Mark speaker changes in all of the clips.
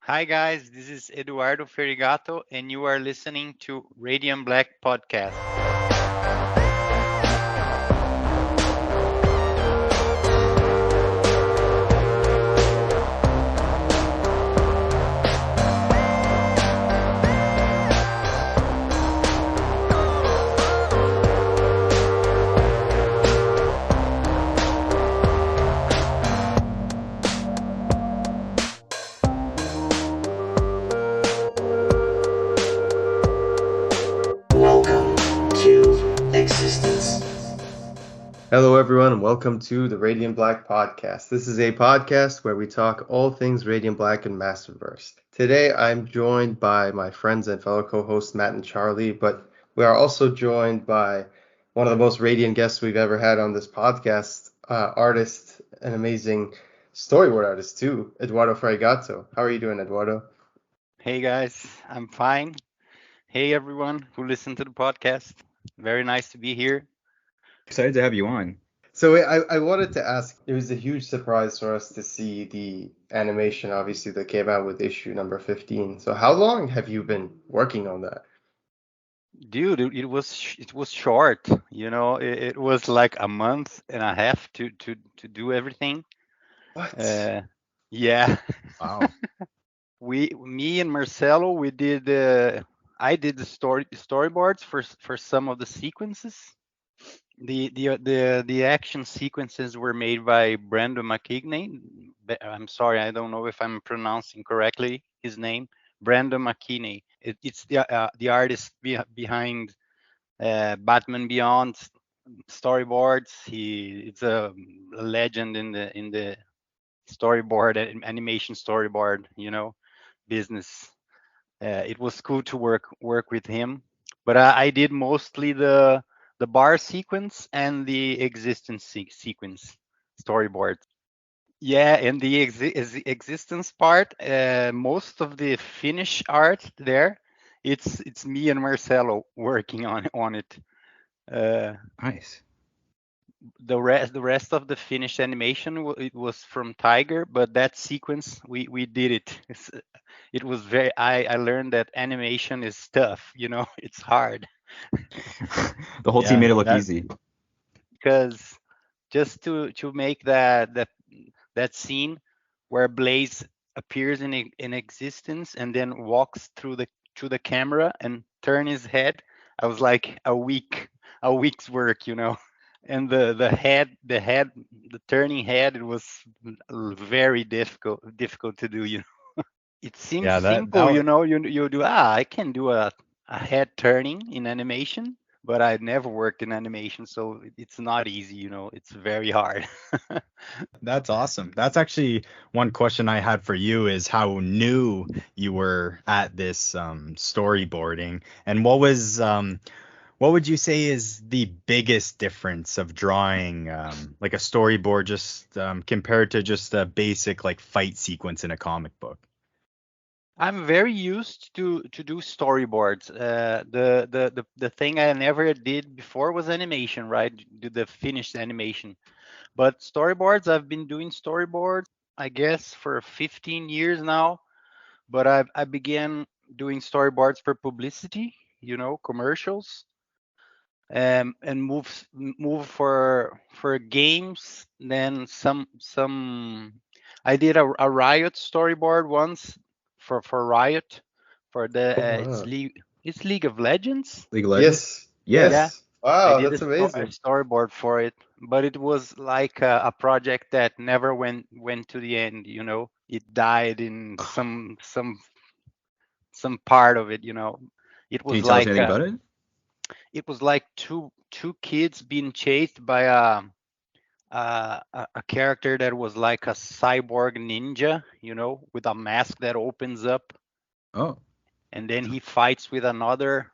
Speaker 1: Hi guys, this is Eduardo Ferigato, and you are listening to Radiant Black Podcast.
Speaker 2: Welcome to Existence.
Speaker 3: Hello, everyone, and welcome to the Radiant Black Podcast. This is a podcast where we talk all things Radiant Black and Massiveverse. Today, I'm joined by my friends and fellow co-hosts Matt and Charlie, but we are also joined by one of the most radiant guests we've ever had on this podcast, artist, an amazing storyboard artist too, Eduardo Ferigato. How are you doing, Eduardo?
Speaker 1: Hey guys, I'm fine. Hey everyone who listened to the podcast. Very nice to be here.
Speaker 4: Excited to have you on.
Speaker 3: So I wanted to ask, it was a huge surprise for us to see the animation, obviously, that came out with issue number 15. So how long have you been working on that?
Speaker 1: Dude, it was short. It was like a month and a half to do everything.
Speaker 3: What?
Speaker 1: Yeah,
Speaker 4: Wow.
Speaker 1: me and Marcelo, we did. I did the storyboards for some of the sequences. The action sequences were made by Brandon McKinney. I'm sorry, I don't know if I'm pronouncing correctly his name. Brandon McKinney. It's the artist behind Batman Beyond storyboards. It's a legend in the storyboard animation storyboard. Business. It was cool to work with him, but I did mostly the bar sequence and the existence sequence storyboard. Yeah, and the existence part, most of the finish art there, it's me and Marcelo working on it. Uh,
Speaker 4: Nice.
Speaker 1: the rest of the finished animation, it was from Tiger, but that sequence we did it. It was very. I learned that animation is tough. It's hard.
Speaker 4: The whole team
Speaker 1: Yeah,
Speaker 4: made it look
Speaker 1: that
Speaker 4: easy.
Speaker 1: because just to make that scene where Blaze appears in existence and then walks through the camera and turn his head, I was like a week's work. And the turning head, it was very difficult to do. It seems
Speaker 4: Yeah, that
Speaker 1: simple,
Speaker 4: that
Speaker 1: you do, I can do a head turning in animation, but I never worked in animation, so it's not easy. It's very hard.
Speaker 4: that's awesome. That's actually one question I had for you is how new you were at this storyboarding, and what would you say is the biggest difference of drawing like a storyboard just compared to just a basic like fight sequence in a comic book?
Speaker 1: I'm very used to do storyboards. The thing I never did before was animation, right? Do the finished animation. But storyboards, I've been doing storyboards, I guess, for 15 years now. But I began doing storyboards for publicity, commercials, and move for games. Then some. I did a Riot storyboard once for Riot for the
Speaker 3: Oh, wow.
Speaker 1: it's League of Legends.
Speaker 4: League of Legends?
Speaker 3: Yes,
Speaker 1: Yeah,
Speaker 4: Yes.
Speaker 3: yes.
Speaker 1: I
Speaker 3: Wow,
Speaker 1: did
Speaker 3: that's
Speaker 1: a
Speaker 3: amazing.
Speaker 1: storyboard for it, but it was like a project that never went to the end. It died in some part of it. It
Speaker 4: Can
Speaker 1: was
Speaker 4: you tell us
Speaker 1: like
Speaker 4: anything about it?
Speaker 1: two kids being chased by a character that was like a cyborg ninja, with a mask that opens up,
Speaker 4: Oh,
Speaker 1: and then he fights with another.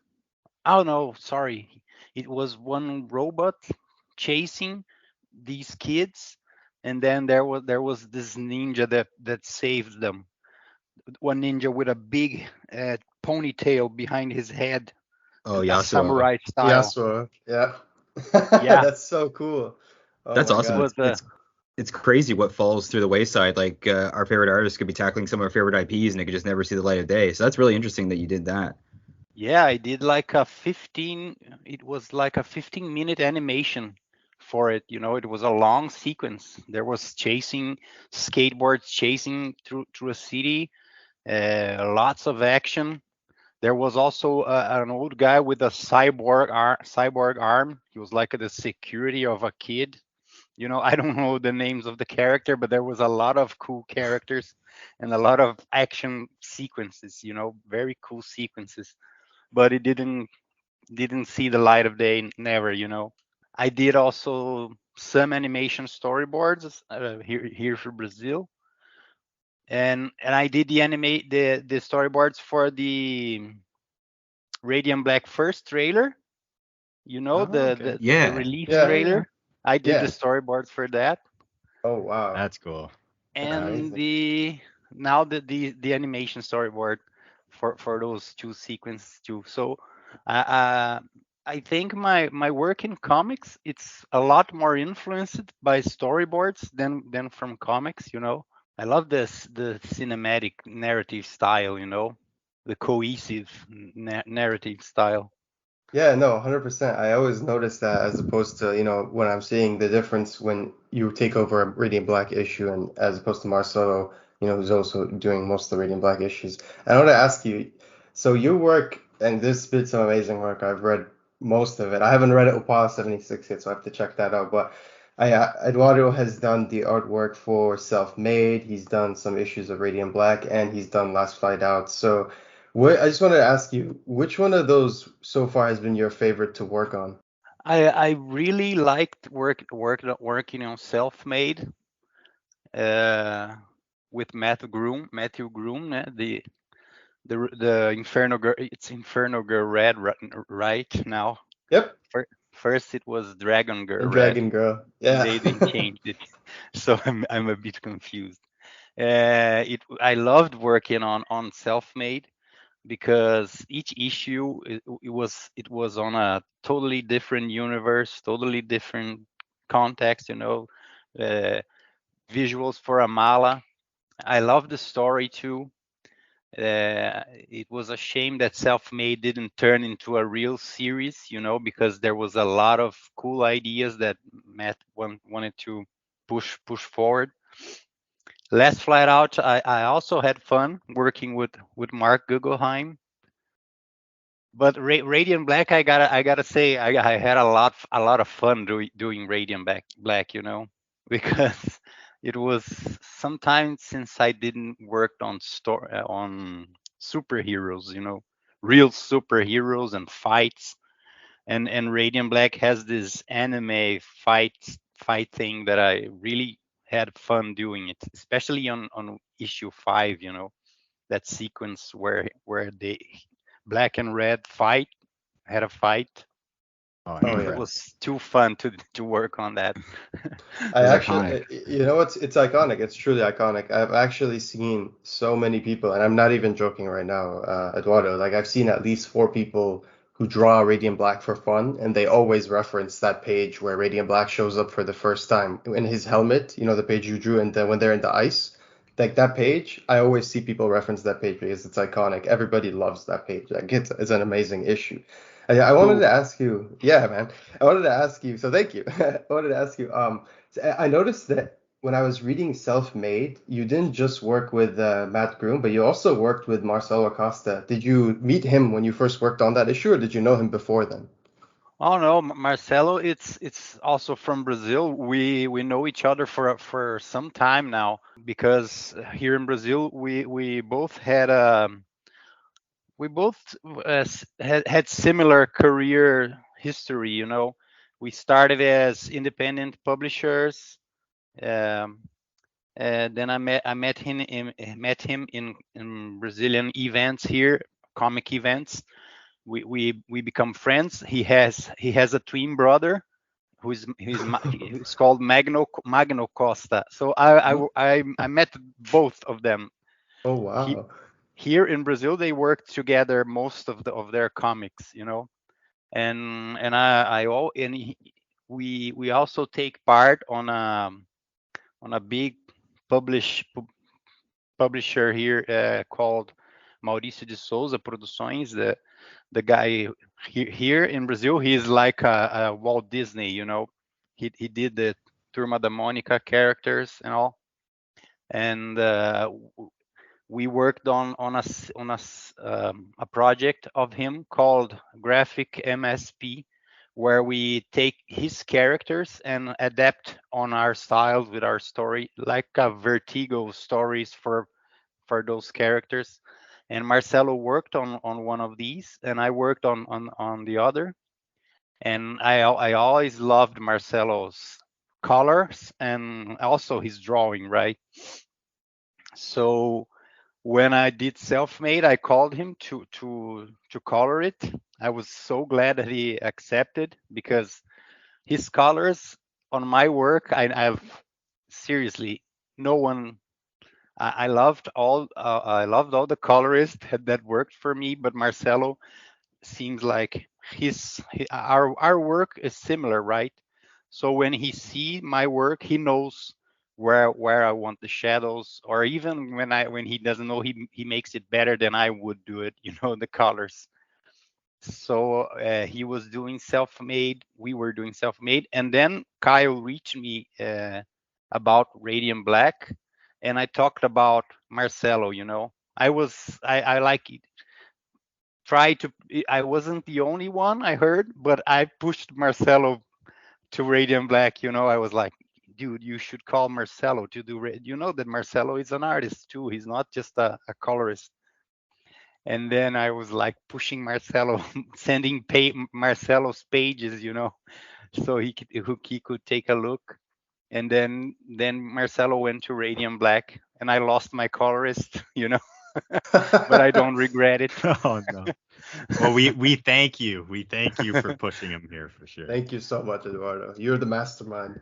Speaker 1: Oh no, sorry. It was one robot chasing these kids, and then there was this ninja that saved them. One ninja with a big ponytail behind his head,
Speaker 4: oh,
Speaker 1: a
Speaker 4: Yasuo.
Speaker 1: samurai style.
Speaker 3: Yasuo, yeah.
Speaker 1: Yeah,
Speaker 3: That's so cool. Oh
Speaker 4: That's
Speaker 3: my
Speaker 1: it
Speaker 4: awesome.
Speaker 3: God.
Speaker 1: was
Speaker 4: It's it's crazy what falls through the wayside. Like our favorite artists could be tackling some of our favorite IPs and it could just never see the light of day. So that's really interesting that you did that.
Speaker 1: Yeah, I did like a 15, it was like a 15-minute animation for it. It was a long sequence. There was chasing skateboards chasing through a city, lots of action. There was also an old guy with a cyborg arm. He was like the security of a kid. I don't know the names of the character, but there was a lot of cool characters and a lot of action sequences, very cool sequences. But it didn't see the light of day, never. I did also some animation storyboards here for Brazil, and I did the storyboards for the Radiant Black first trailer.
Speaker 3: Oh,
Speaker 1: The
Speaker 3: okay.
Speaker 1: the
Speaker 4: Yeah.
Speaker 1: release
Speaker 3: Yeah.
Speaker 1: trailer. I did the
Speaker 3: Yeah.
Speaker 1: storyboards for that,
Speaker 3: Oh, wow.
Speaker 4: That's cool.
Speaker 3: That's
Speaker 1: and
Speaker 3: amazing.
Speaker 1: the now the animation storyboard for those two sequences too. So uh, I think my work in comics, it's a lot more influenced by storyboards than from comics. I love the cinematic narrative style. The cohesive narrative style.
Speaker 3: Yeah, no, 100%. I always notice that as opposed to, when I'm seeing the difference when you take over a Radiant Black issue and as opposed to Marcelo, who's also doing most of the Radiant Black issues. I want to ask you, so your work, and this been some amazing work. I've read most of it. I haven't read Opala 76 yet, so I have to check that out. But Eduardo has done the artwork for Self-Made. He's done some issues of Radiant Black, and he's done Last Flight Out. So I just wanted to ask you, which one of those so far has been your favorite to work on?
Speaker 1: I really liked working on Self-Made uh, with Matthew Groom, the Inferno Girl. It's Inferno Girl Red right now.
Speaker 3: Yep,
Speaker 1: First it was Dragon Girl
Speaker 3: and
Speaker 1: Red.
Speaker 3: Dragon Girl. Yeah.
Speaker 1: They changed it, so I'm a bit confused. I loved working on Self-Made because each issue it was on a totally different universe, totally different context. Uh, Visuals for Amala. I love the story too. It was a shame that Self-Made didn't turn into a real series, because there was a lot of cool ideas that Matt wanted to push forward. Last Flight Out, I also had fun working with Mark Guggenheim. But Radiant Black, I gotta say, I had a lot of fun doing Radiant Black, because it was sometimes since I didn't work on superheroes, real superheroes and fights, and Radiant Black has this anime fight thing that I really had fun doing it, especially on issue 5, that sequence where they black and red had a fight.
Speaker 4: Oh,
Speaker 3: Oh
Speaker 1: It
Speaker 3: yeah.
Speaker 4: incredible.
Speaker 1: was too fun to work on that.
Speaker 3: I
Speaker 4: It was
Speaker 3: actually,
Speaker 4: iconic.
Speaker 3: it's iconic. It's truly iconic. I've actually seen so many people, and I'm not even joking right now, Eduardo. Like I've seen at least 4 people who draw Radiant Black for fun, and they always reference that page where Radiant Black shows up for the first time in his helmet. The page you drew, and then when they're in the ice, like that page. I always see people reference that page because it's iconic. Everybody loves that page. Like it's an amazing issue. I wanted to
Speaker 1: Cool.
Speaker 3: ask you, yeah, man. I wanted to ask you, so thank you. I wanted to ask you, so I noticed that when I was reading Self-Made, you didn't just work with Matt Groom, but you also worked with Marcelo Acosta. Did you meet him when you first worked on that issue, or did you know him before then?
Speaker 1: Oh no, Marcelo, it's also from Brazil. We know each other for some time now, because here in Brazil we both had similar career history. We started as independent publishers. Um, then I met him in Brazilian events here, comic events. We become friends. He has a twin brother who's called Magno Costa. So
Speaker 3: Oh,
Speaker 1: I met both of them.
Speaker 3: oh
Speaker 1: He,
Speaker 3: wow.
Speaker 1: Here in Brazil, they work together most of their comics, and I I al- and he, we also take part on on a big publish publisher here called Maurício de Souza Produções. The guy here in Brazil, he's like a Walt Disney, you know. He did the Turma da Mônica characters and all, and we worked on a project of him called Graphic MSP, where we take his characters and adapt on our styles with our story, like a Vertigo stories for those characters. And Marcelo worked on one of these, and I worked on the other. And I always loved Marcelo's colors and also his drawing, right? So when I did self-made, I called him to color it. I was so glad that he accepted because his colors on my work, I've seriously no one. I loved all the colorists that worked for me, but Marcelo seems like our work is similar, right? So when he see my work, he knows where I want the shadows, or even when he doesn't know, he makes it better than I would do it. You know, the colors. So he was doing self-made. We were doing self-made, and then Kyle reached me about Radiant Black, and I talked about Marcelo. You know, I like try to. I wasn't the only one I heard, but I pushed Marcelo to Radiant Black. You know, I was like, dude, you should call Marcelo to do. You know that Marcelo is an artist too. He's not just a colorist. And then I was like pushing Marcelo, sending Marcelo's pages, you know, so he could take a look. And then Marcelo went to Radiant Black, and I lost my colorist, you know, but I don't regret it.
Speaker 4: Oh no. Well, we thank you. We thank you for pushing him here for sure.
Speaker 3: Thank you so much, Eduardo. You're the mastermind.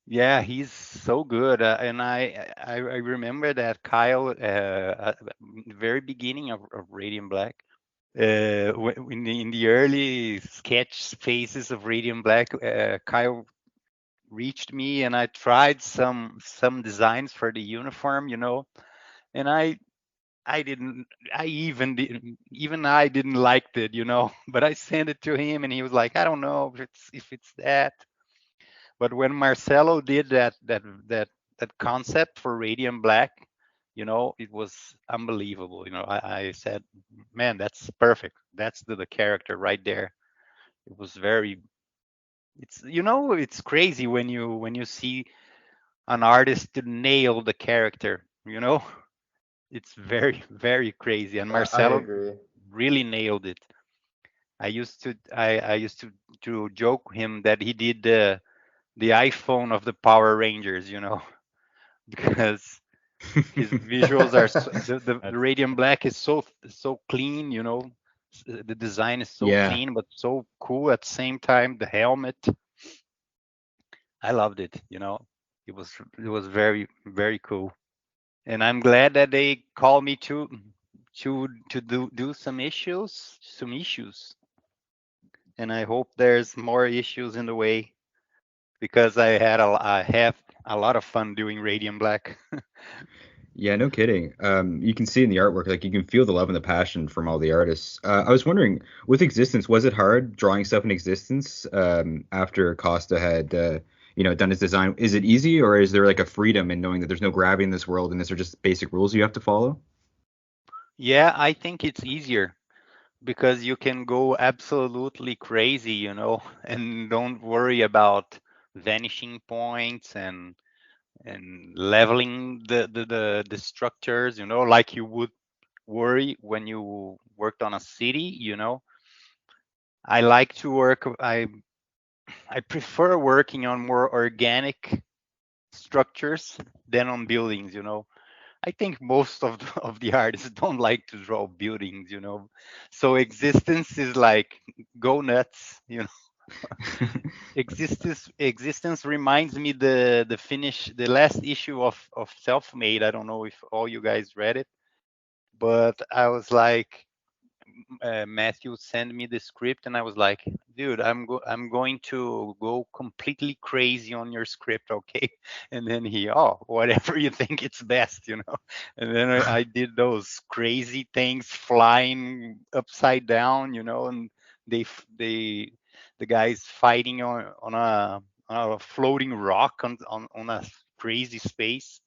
Speaker 1: Yeah, he's so good, and I remember that Kyle at the very beginning of Radiant Black, in the early sketch phases of Radiant Black, Kyle reached me and I tried some designs for the uniform, you know, and I didn't I even I didn't like it, you know, but I sent it to him and he was like, I don't know if it's that. But when Marcelo did that concept for Radiant Black, you know, it was unbelievable. You know, I said, man, that's perfect. That's the character right there. It was very it's you know it's crazy when you see an artist to nail the character, you know. It's very crazy, and
Speaker 3: I
Speaker 1: Marcelo
Speaker 3: agree.
Speaker 1: really nailed it. I used to joke him that he did the iPhone of the Power Rangers, you know, because his visuals are the
Speaker 4: That's
Speaker 1: Radiant Black is so clean, you know. The design is so
Speaker 4: yeah.
Speaker 1: clean but so cool at the same time. The helmet, I loved it, you know. It was very cool, and I'm glad that they called me to do some issues, and I hope there's more issues in the way because I have a lot of fun doing Radiant Black.
Speaker 5: Yeah, no kidding. You can see in the artwork, like you can feel the love and the passion from all the artists. I was wondering, with Existence, was it hard drawing stuff in Existence after Costa had, done his design? Is it easy, or is there like a freedom in knowing that there's no gravity in this world, and is there just basic rules you have to follow?
Speaker 1: Yeah, I think it's easier because you can go absolutely crazy, you know, and don't worry about vanishing points and leveling the structures, you know, like you would worry when you worked on a city, you know. I like to work I prefer working on more organic structures than on buildings, you know. I think most of the artists don't like to draw buildings, you know. So existence is like go nuts, you know. Existence reminds me the last issue of Self Made. I don't know if all you guys read it, but I was like Matthew sent me the script, and I was like, dude, I'm going to go completely crazy on your script, okay? And then he, oh, whatever you think it's best, you know. And then I did those crazy things flying upside down, you know, and they the guys fighting on a floating rock on a crazy space.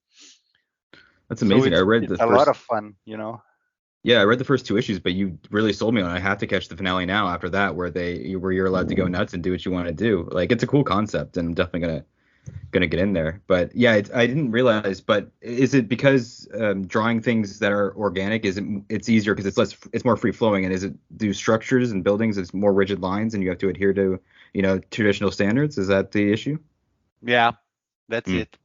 Speaker 5: That's
Speaker 1: So
Speaker 5: amazing. I
Speaker 1: it's
Speaker 5: read
Speaker 1: it's
Speaker 5: the
Speaker 1: a lot
Speaker 5: first
Speaker 1: of fun, you know.
Speaker 5: Yeah, I read the first two issues, but you really sold me on it. I have to catch the finale now after that, where you're allowed to go nuts and do what you want to do. Like it's a cool concept, and I'm definitely gonna get in there. But yeah, I didn't realize. But is it because drawing things that are organic it's easier because it's more free flowing, and is it do structures and buildings it's more rigid lines and you have to adhere to traditional standards? Is that the issue?
Speaker 1: Yeah, that's
Speaker 5: Mm,
Speaker 1: it.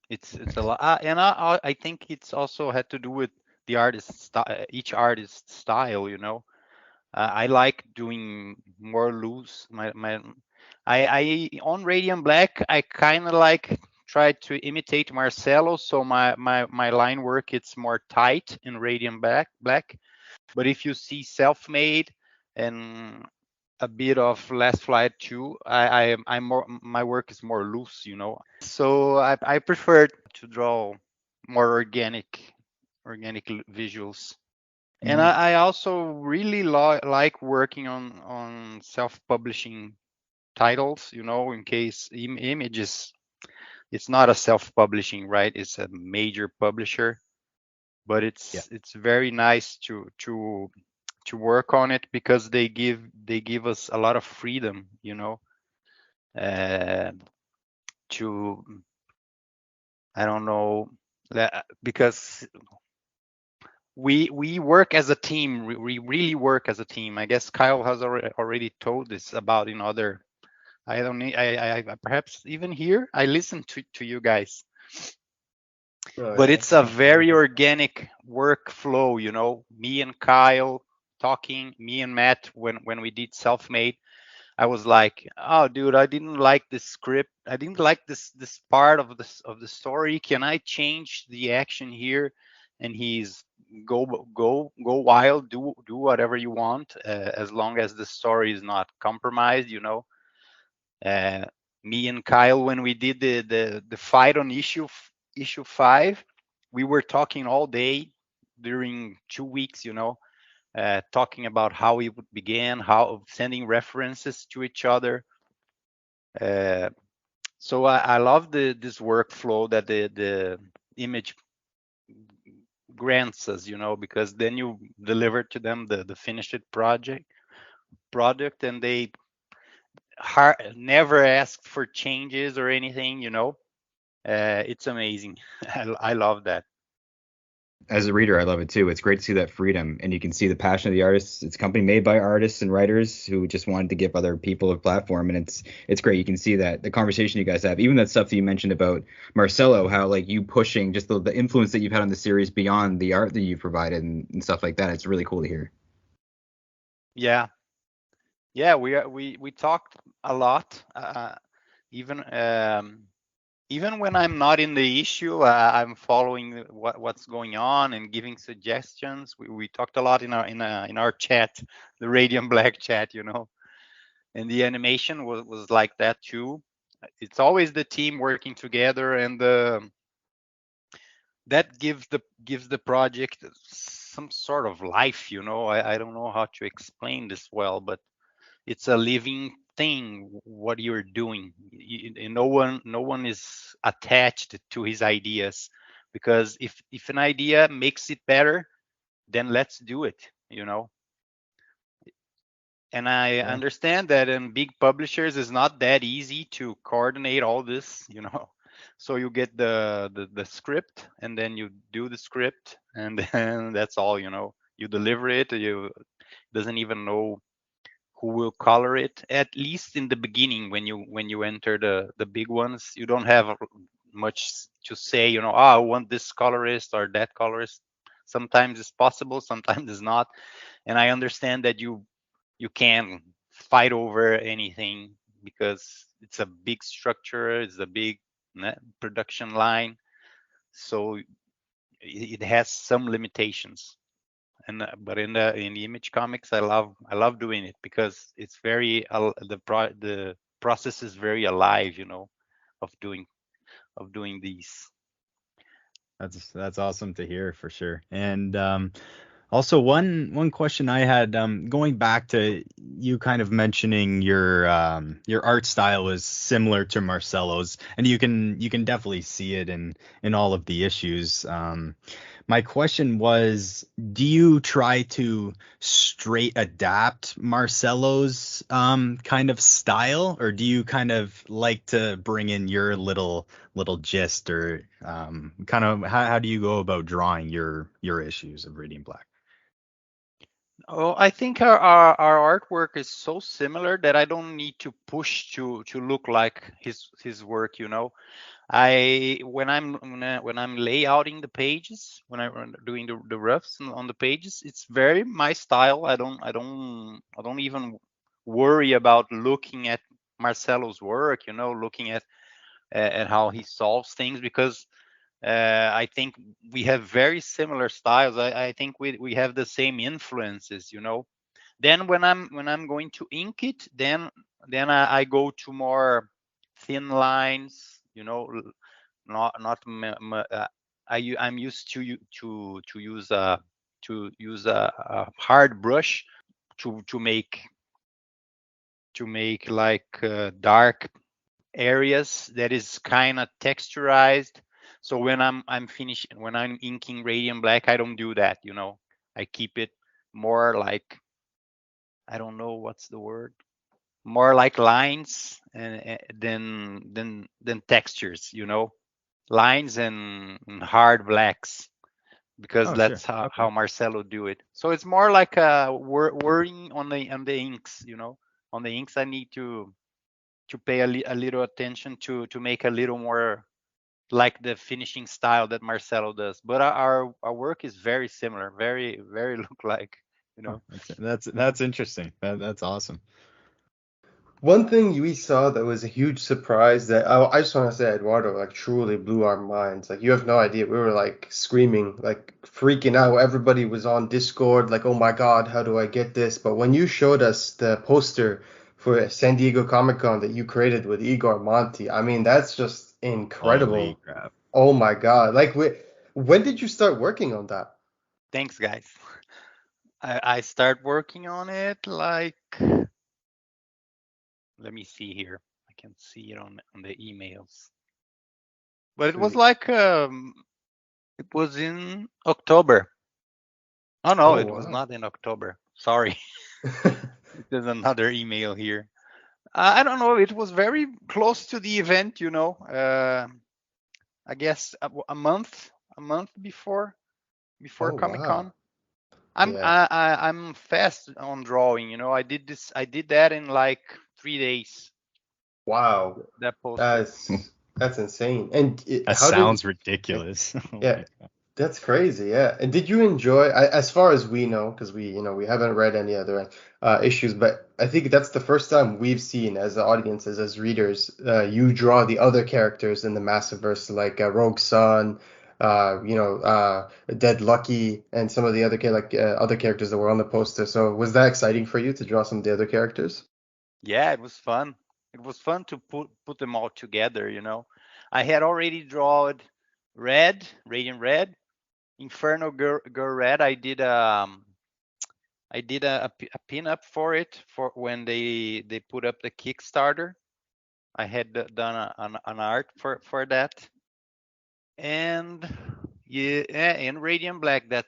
Speaker 1: It's a
Speaker 5: nice.
Speaker 1: lot, and I think it's also had to do with the each artist's style. You know, I like doing more loose. I on Radiant Black, I kind of like try to imitate Marcelo, so my line work it's more tight in Radiant Black. But if you see self-made and a bit of last flight too, I'm more my work is more loose, you know. So I prefer to draw more organic visuals. And
Speaker 5: Hmm.
Speaker 1: I also really like working on self-publishing titles, you know, in case images it's not a self-publishing, right? It's a major publisher, but
Speaker 4: Yeah.
Speaker 1: it's very nice to work on it because they give us a lot of freedom, you know, uh, to I don't know because we work as a team. We really work as a team. I guess Kyle has already told this about in other. I don't need. I perhaps even here I listen to you guys,
Speaker 3: Oh
Speaker 1: but
Speaker 3: yeah.
Speaker 1: it's a very organic workflow. You know, me and Kyle talking, me and Matt when we did self-made. I was like, "Oh, dude, I didn't like this script. I didn't like this part of the story. Can I change the action here?" And he's go wild, do whatever you want, as long as the story is not compromised. You know, uh, me and Kyle when we did the fight on issue 5, we were talking all day during 2 weeks. You know, talking about how it would begin, how sending references to each other. Uh, so I love this workflow that the image grants us, you know, because then you deliver to them the finished product, and they never ask for changes or anything, you know. It's amazing. I love that.
Speaker 5: As a reader, I love it too. It's great to see that freedom, and you can see the passion of the artists. It's a company made by artists and writers who just wanted to give other people a platform, and it's great. You can see that the conversation you guys have, even that stuff that you mentioned about Marcelo, how like you pushing just the influence that you've had on the series beyond the art that you've provided and stuff like that. It's really cool to hear.
Speaker 1: Yeah, yeah. We talked a lot. Even even when I'm not in the issue, I'm following what's going on and giving suggestions. We talked a lot in our chat, the Radiant Black chat, you know. And the animation was like that too. It's always the team working together, and that gives the project some sort of life, you know. I don't know how to explain this well, but it's a living thing what you're doing. No one is attached to his ideas, because if an idea makes it better, then let's do it, you know. And I
Speaker 3: Yeah.
Speaker 1: understand that in big publishers it's not that easy to coordinate all this, you know. So you get the script, and then you do the script, and then that's all, you know. You deliver it. You doesn't even know who will color it, at least in the beginning. When you enter the big ones, you don't have much to say, you know. Oh, I want this colorist or that colorist. Sometimes it's possible, sometimes it's not. And I understand that you can fight over anything, because it's a big structure, it's a big production line, so it has some limitations. but in the image comics, I love doing it because it's very the process is very alive, of doing these.
Speaker 4: That's awesome to hear for sure. And also one question I had, going back to you kind of mentioning your art style is similar to Marcelo's, and you can definitely see it in all of the issues. My question was, do you try to straight adapt Marcelo's kind of style, or do you kind of like to bring in your little gist, or kind of how do you go about drawing your issues of Radiant Black?
Speaker 1: Oh, I think our artwork is so similar that I don't need to push to look like his work. I when I'm layouting the pages, when I'm doing the roughs on the pages, it's very my style. I don't even worry about looking at Marcelo's work, looking at how he solves things, because I think we have very similar styles. I think we have the same influences. Then when I'm going to ink it, then I go to more thin lines, not I'm used to use a hard brush to make like dark areas that is kind of texturized. So when I'm inking Radiant Black, I don't do that. I keep it more like, I don't know what's the word, more like lines than textures. Lines and hard blacks, because
Speaker 4: Oh, sure.
Speaker 1: that's how
Speaker 4: Okay.
Speaker 1: Marcelo do it. So it's more like worrying on the inks. On the inks, I need to pay a little attention to make a little more like the finishing style that Marcelo does. But our work is very similar, very very look like, you
Speaker 4: Oh,
Speaker 1: know.
Speaker 4: that's interesting. That's awesome.
Speaker 3: One thing we saw that was a huge surprise that I just want to say, Eduardo, like truly blew our minds. Like you have no idea. We were like screaming, like freaking out. Everybody was on Discord, like, "Oh my God, how do I get this?" But when you showed us the poster for San Diego Comic Con that you created with Igor Monti, I mean, that's just
Speaker 4: Holy
Speaker 3: incredible.
Speaker 4: crap.
Speaker 3: Oh my God. When did you start working on that?
Speaker 1: Thanks, guys. I start working on it like, let me see here. I can see it on the emails. But it was
Speaker 3: Sweet.
Speaker 1: like it was in October. Oh no,
Speaker 3: Oh
Speaker 1: it was
Speaker 3: wow.
Speaker 1: not in October. Sorry. There's another email here. I don't know. It was very close to the event. I guess a month before
Speaker 3: Oh
Speaker 1: Comic
Speaker 3: wow.
Speaker 1: Con. I'm
Speaker 3: Yeah.
Speaker 1: I, I I'm fast on drawing. I did that in like 3 days.
Speaker 3: Wow.
Speaker 1: That poster.
Speaker 3: That's insane. And
Speaker 4: That
Speaker 3: how did
Speaker 4: sounds ridiculous. Oh
Speaker 3: yeah,
Speaker 4: my God.
Speaker 3: that's crazy. Yeah. And did you enjoy, as far as we know, because we haven't read any other issues, but I think that's the first time we've seen as audiences, as readers, you draw the other characters in the Massiveverse, like Rogue Sun, Dead Lucky, and some of the other characters that were on the poster. So was that exciting for you to draw some of the other characters?
Speaker 1: Yeah, it was fun. It was fun to put them all together. I had already drawn Red, Radiant Red, Inferno Girl Red. I did a pin-up for it for when they put up the Kickstarter. I had done an art for that. And yeah, and Radiant Black, that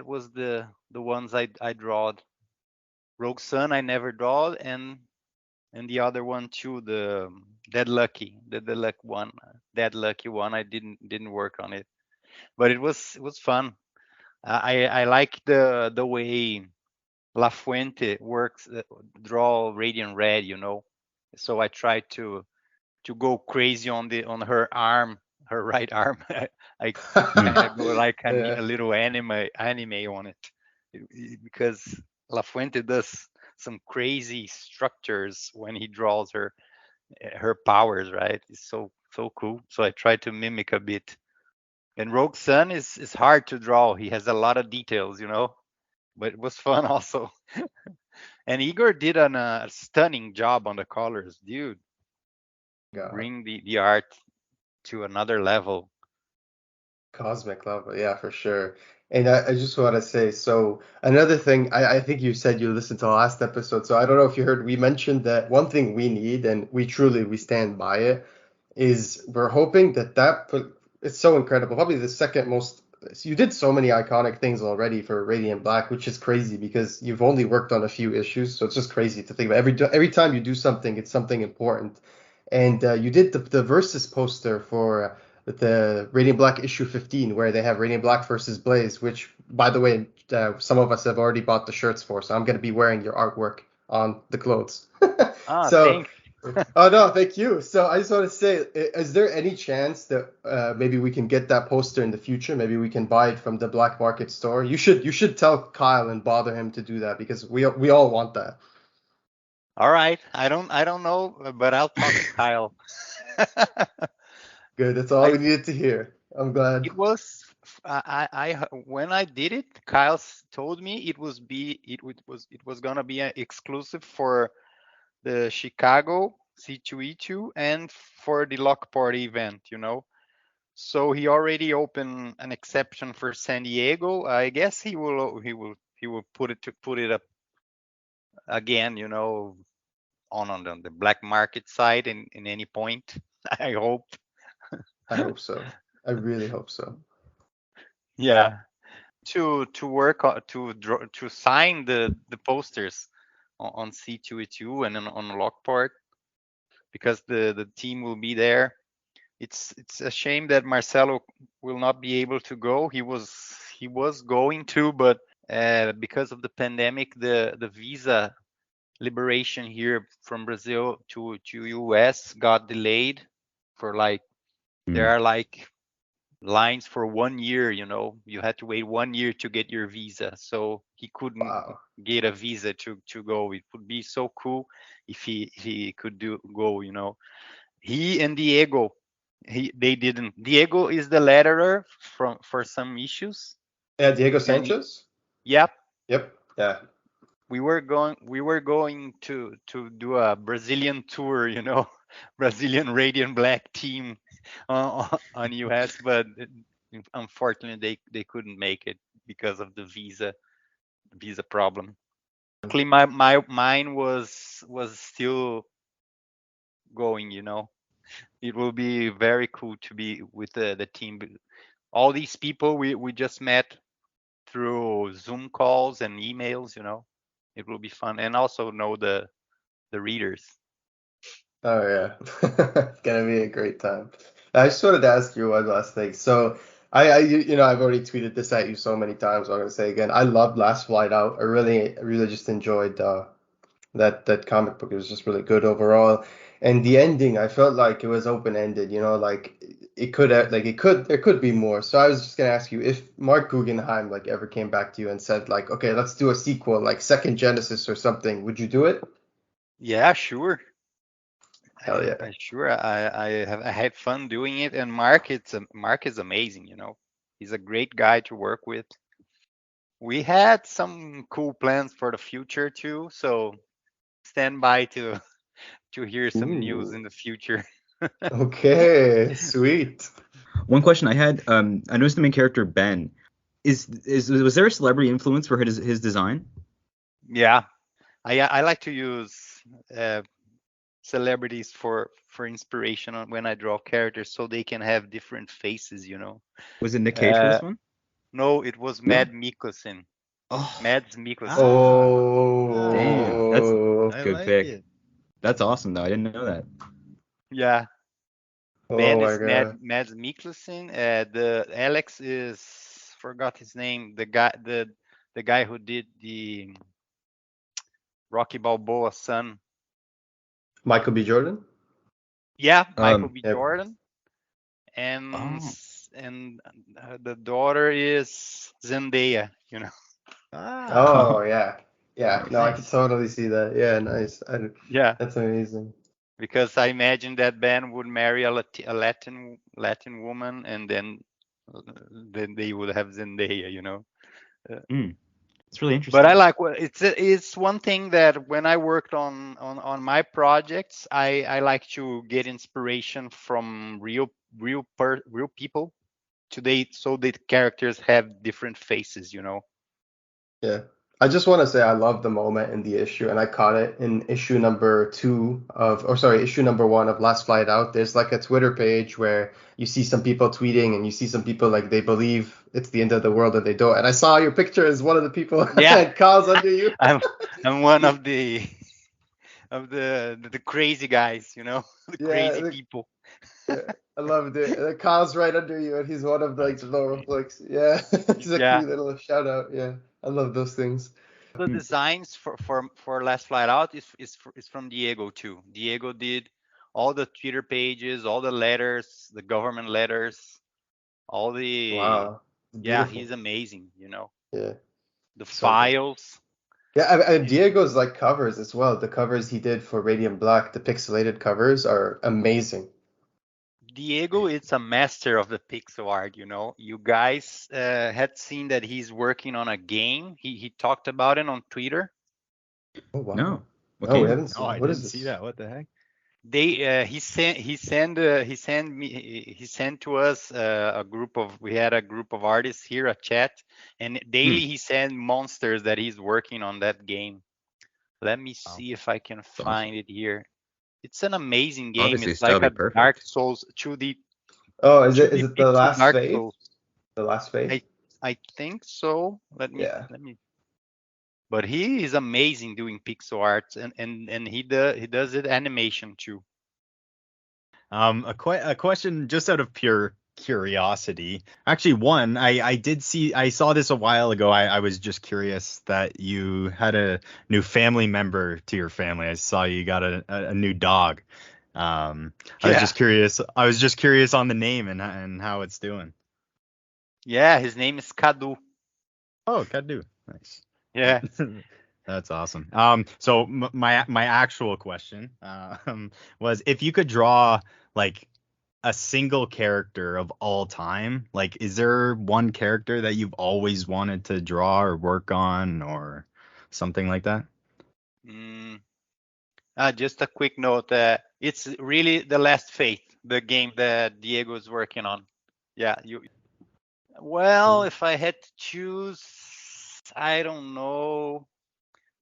Speaker 1: was the ones I drawed. Rogue Sun I never drawed, and the other one too, the Dead Lucky one, I didn't work on it, but it was fun. I like the way La Fuente works, draw Radiant Red, so I tried to go crazy on her arm, her right arm. I
Speaker 4: Hmm.
Speaker 1: kind of go like a
Speaker 3: Yeah.
Speaker 1: little anime on it. Because La Fuente does some crazy structures when he draws her powers, right? It's so cool. So I tried to mimic a bit. And Rogue Sun is hard to draw. He has a lot of details. but it was fun also. And Igor did a stunning job on the colors, dude.
Speaker 3: God.
Speaker 1: Bring the art to another level.
Speaker 3: Cosmic level, yeah, for sure. And I just want to say, so another thing, I think you said you listened to the last episode, so I don't know if you heard, we mentioned that one thing we need, and we stand by it, is we're hoping that it's so incredible. Probably the second most, you did so many iconic things already for Radiant Black, which is crazy because you've only worked on a few issues, so it's just crazy to think about. Every time you do something, it's something important. And you did the Versus poster for with the Radiant Black issue 15, where they have Radiant Black versus Blaze, which, by the way, some of us have already bought the shirts for, so I'm going to be wearing your artwork on the clothes.
Speaker 1: Ah,
Speaker 3: So,
Speaker 1: thanks.
Speaker 3: oh no, thank you. So I just want to say, is there any chance that maybe we can get that poster in the future? Maybe we can buy it from the black market store. You should tell Kyle and bother him to do that because we all want that.
Speaker 1: All right. I don't know, but I'll talk to Kyle.
Speaker 3: Good, that's all
Speaker 1: I
Speaker 3: we needed to hear. I'm glad.
Speaker 1: it was when I did it, Kyle told me it was gonna be exclusive for the Chicago C2E2 and for the Lockport event, you know. So he already opened an exception for San Diego. I guess he will put it up again, you know, on the black market side in any point. I hope.
Speaker 3: I hope so. I really hope so.
Speaker 1: Yeah. To work to sign the posters on C2E2 and on Lockport because the team will be there. It's a shame that Marcelo will not be able to go. He was going to, but because of the pandemic, the visa liberation here from Brazil to US got delayed for like there
Speaker 5: Hmm.
Speaker 1: are like lines for 1 year, you know. You had to wait 1 year to get your visa. So he couldn't
Speaker 3: Wow.
Speaker 1: get a visa to go. It would be so cool if he could do go, you know. He and Diego, they didn't. Diego is the letterer for some issues.
Speaker 3: Yeah, Diego
Speaker 1: And
Speaker 3: Sanchez?
Speaker 1: yep,
Speaker 3: Yep. Yeah.
Speaker 1: we were going to do a Brazilian tour, you know, Brazilian Radiant Black team on US, but unfortunately they couldn't make it because of the visa problem. Luckily, my mine was still going, you know. It will be very cool to be with the team. All these people we just met through Zoom calls and emails, you know. It will be fun and also know the readers.
Speaker 3: Oh yeah. It's gonna be a great time. I just wanted to ask you one last thing. So I've already tweeted this at you so many times. I'm gonna say again, I loved Last Flight Out. I really just enjoyed that comic book. It was just really good overall. And the ending, I felt like it was open-ended, like there could be more. So I was just gonna ask you if Mark Guggenheim like ever came back to you and said like, okay, let's do a sequel, like Second Genesis or something, would you do it?
Speaker 1: Yeah, sure.
Speaker 3: Hell yeah.
Speaker 1: I had fun doing it, and Mark is amazing. You know, he's a great guy to work with. We had some cool plans for the future too, so stand by to hear some news
Speaker 3: Ooh.
Speaker 1: in the future.
Speaker 3: Okay, sweet.
Speaker 5: One question I had, I noticed the main character Ben. Was there a celebrity influence for his design?
Speaker 1: Yeah, I like to use uh, celebrities for inspiration on when I draw characters, so they can have different faces. You know.
Speaker 5: Was it Nick Cage for
Speaker 1: Uh,
Speaker 5: this one?
Speaker 1: no, it was
Speaker 5: No.
Speaker 1: Mad Mikkelsen.
Speaker 5: Oh,
Speaker 1: Mads Mikkelsen.
Speaker 4: Ah, ah,
Speaker 5: damn. That's
Speaker 3: Oh,
Speaker 4: I
Speaker 5: good
Speaker 4: like
Speaker 5: pick.
Speaker 4: it.
Speaker 5: That's awesome though. I didn't know that.
Speaker 1: Yeah,
Speaker 3: oh
Speaker 1: Ben
Speaker 3: my
Speaker 1: is
Speaker 3: God.
Speaker 1: Mads Mikkelsen. The Alex is forgot his name. The guy who did the Rocky Balboa's son.
Speaker 3: Michael B. Jordan?
Speaker 1: Yeah, Michael B.
Speaker 3: Yep.
Speaker 1: Jordan. And
Speaker 5: Oh,
Speaker 1: the daughter is Zendaya. You know.
Speaker 4: Ah,
Speaker 3: Oh yeah. Yeah. No, I could
Speaker 4: nice.
Speaker 3: totally see that. Yeah, nice.
Speaker 1: Yeah,
Speaker 3: That's amazing.
Speaker 1: because I imagine that Ben would marry a Latin woman, and then they would have Zendaya. You know. Uh,
Speaker 5: mm.
Speaker 4: It's really
Speaker 1: But I
Speaker 4: interesting.
Speaker 1: like what it's one thing that when I worked on my projects, I like to get inspiration from real people today, so the characters have different faces, you know.
Speaker 3: Yeah. I just want to say I love the moment in the issue, and I caught it in issue number two of, or sorry, issue number one of Last Flight Out. There's like a Twitter page where you see some people tweeting, and you see some people like they believe it's the end of the world and they don't. And I saw your picture as one of the people,
Speaker 1: Yeah,
Speaker 3: and Kyle's under you.
Speaker 1: I'm I'm one of the the crazy guys, you know, the
Speaker 3: Yeah,
Speaker 1: crazy people.
Speaker 3: yeah, I loved it. And Kyle's right under you, and he's one of like
Speaker 4: That's
Speaker 3: the lower
Speaker 4: funny.
Speaker 3: flicks. Yeah, it's a
Speaker 1: Yeah,
Speaker 3: cute little shout out. Yeah, I love those things.
Speaker 1: the designs for Last Flight Out is from Diego too. Diego did all the Twitter pages, all the letters, the government letters, all the
Speaker 3: Wow,
Speaker 1: yeah,
Speaker 3: beautiful.
Speaker 1: he's amazing, you know.
Speaker 3: Yeah,
Speaker 1: The
Speaker 3: so good.
Speaker 1: files.
Speaker 3: Yeah, and Diego's like covers as well. The covers he did for Radiant Black, the pixelated covers are amazing.
Speaker 1: Diego is a master of the pixel art, you know. You guys had seen that he's working on a game. He talked about it on Twitter.
Speaker 3: Oh wow.
Speaker 5: No. What
Speaker 3: No, we
Speaker 5: game?
Speaker 3: haven't
Speaker 4: No,
Speaker 3: seen it.
Speaker 4: I
Speaker 3: What
Speaker 4: didn't
Speaker 3: is
Speaker 4: see
Speaker 3: this?
Speaker 4: that. What the heck?
Speaker 1: They he sent to us a group of we had a group of artists here, a chat, and
Speaker 5: Hmm.
Speaker 1: daily he sent monsters that he's working on that game. Let me
Speaker 4: Oh,
Speaker 1: see if I can
Speaker 5: It's awesome.
Speaker 1: find it here. It's an amazing game.
Speaker 5: Obviously,
Speaker 1: It's
Speaker 5: still
Speaker 1: like
Speaker 5: be
Speaker 1: a Dark
Speaker 5: perfect.
Speaker 1: Souls 2D
Speaker 3: Oh, is
Speaker 1: 2D
Speaker 3: it the
Speaker 1: pixel
Speaker 3: Last
Speaker 1: Dark
Speaker 3: Faith?
Speaker 1: Souls.
Speaker 3: The Last Faith?
Speaker 1: I I think so.
Speaker 3: Yeah.
Speaker 1: Let me. But he is amazing doing pixel art, and he does it animation too.
Speaker 4: a question just out of pure curiosity. Actually, one, I did see, I saw this a while ago. I was just curious that you had a new family member to your family. I saw you got a new dog. I was
Speaker 1: Yeah,
Speaker 4: just curious. I was just curious on the name and how it's doing.
Speaker 1: yeah. His name is Kadu.
Speaker 4: Oh, Kadu. Nice.
Speaker 1: Yeah.
Speaker 4: That's awesome. So my actual question was if you could draw like a single character of all time, like is there one character that you've always wanted to draw or work on or something like that?
Speaker 1: Mm, just a quick note. It's really the Last Faith, the game that Diego is working on. Yeah. You. Well,
Speaker 3: Cool.
Speaker 1: if I had to choose, I don't know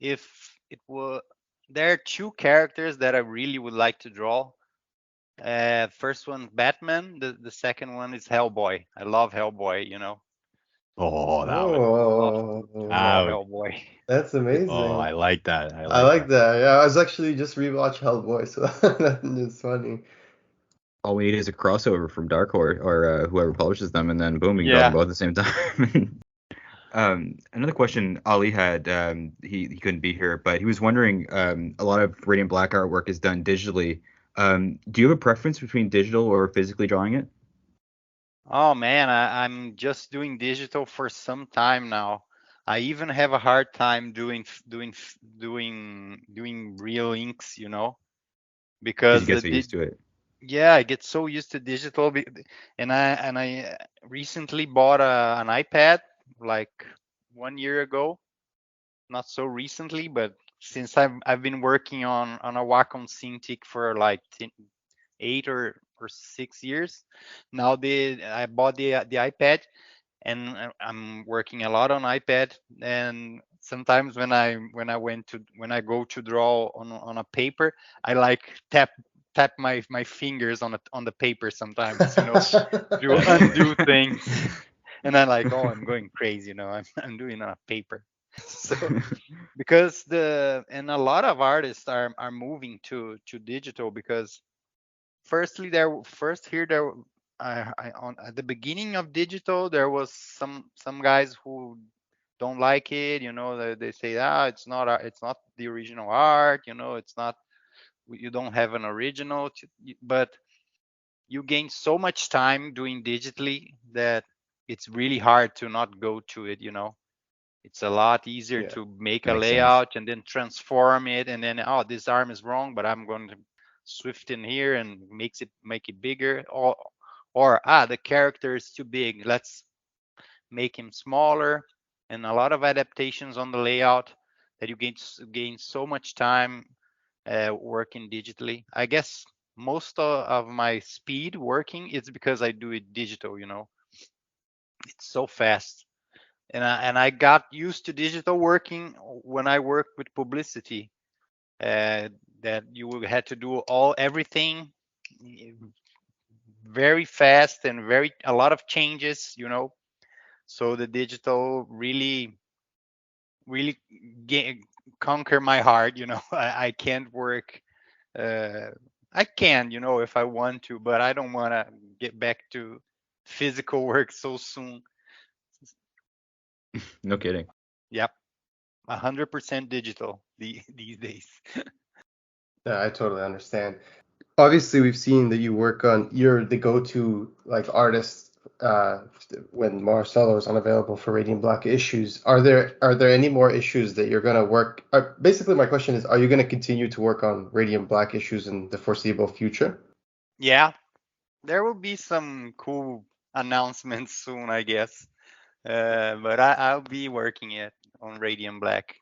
Speaker 1: if it were. There are two characters that I really would like to draw. First one, Batman. The second one is Hellboy. I love Hellboy. You know,
Speaker 4: Oh,
Speaker 1: love to
Speaker 3: Oh,
Speaker 1: draw
Speaker 4: that would,
Speaker 1: Hellboy.
Speaker 3: that's
Speaker 4: oh,
Speaker 3: amazing.
Speaker 4: I like that. I
Speaker 3: I
Speaker 4: like
Speaker 3: like
Speaker 4: that.
Speaker 3: that. Yeah, I was actually just rewatched Hellboy, so that's funny.
Speaker 5: All we need is a crossover from Dark Horse or whoever publishes them, and then boom, we can draw them
Speaker 1: Yeah.
Speaker 5: both at the same time. Another question Ali had, he couldn't be here, but he was wondering, a lot of Radiant Black artwork is done digitally. Do you have a preference between digital or physically drawing it?
Speaker 1: Oh man, I'm just doing digital for some time now. I even have a hard time doing real inks, you know,
Speaker 5: Because you
Speaker 1: because
Speaker 5: get so used to it.
Speaker 1: yeah, I get so used to digital, and I recently bought an iPad like 1 year ago. Not so recently, but since I've been working on a Wacom Cintiq for like 8 or 6 years. Now I bought the iPad, and I'm working a lot on iPad. And sometimes when I go to draw on a paper, I like tap my fingers on the paper sometimes, you know, to undo things. And I'm like, oh, I'm going crazy, you know. I'm doing it on a paper. So because the and a lot of artists are moving to digital because firstly first here there I on at the beginning of digital there was some guys who don't like it, you know. They say, it's not the original art, you know. It's not, you don't have an original but you gain so much time doing digitally that it's really hard to not go to it, you know. It's a lot easier
Speaker 3: Yeah.
Speaker 1: to make a
Speaker 5: Makes sense.
Speaker 1: layout and then transform it, and then, oh, this arm is wrong, but I'm going to swift in here and make it bigger. Or the character is too big. Let's make him smaller. and a lot of adaptations on the layout that you gain so much time working digitally. I guess most of my speed working is because I do it digital. It's so fast, and I got used to digital working when I worked with publicity. That you had to do everything very fast and a lot of changes. So the digital really conquer my heart. I can't work. uh I can, if I want to, but I don't want to get back to physical work so soon.
Speaker 5: No kidding.
Speaker 1: Yep, 100% digital these days.
Speaker 3: Yeah, I totally understand. Obviously, we've seen that you work on, you're the go-to like artist when Marcelo is unavailable for Radiant Black issues. Are there any more issues that you're gonna work? Basically, my question is, are you gonna continue to work on Radiant Black issues in the foreseeable future?
Speaker 1: Yeah, there will be some cool announcements soon, I guess. But I'll be working it on Radiant Black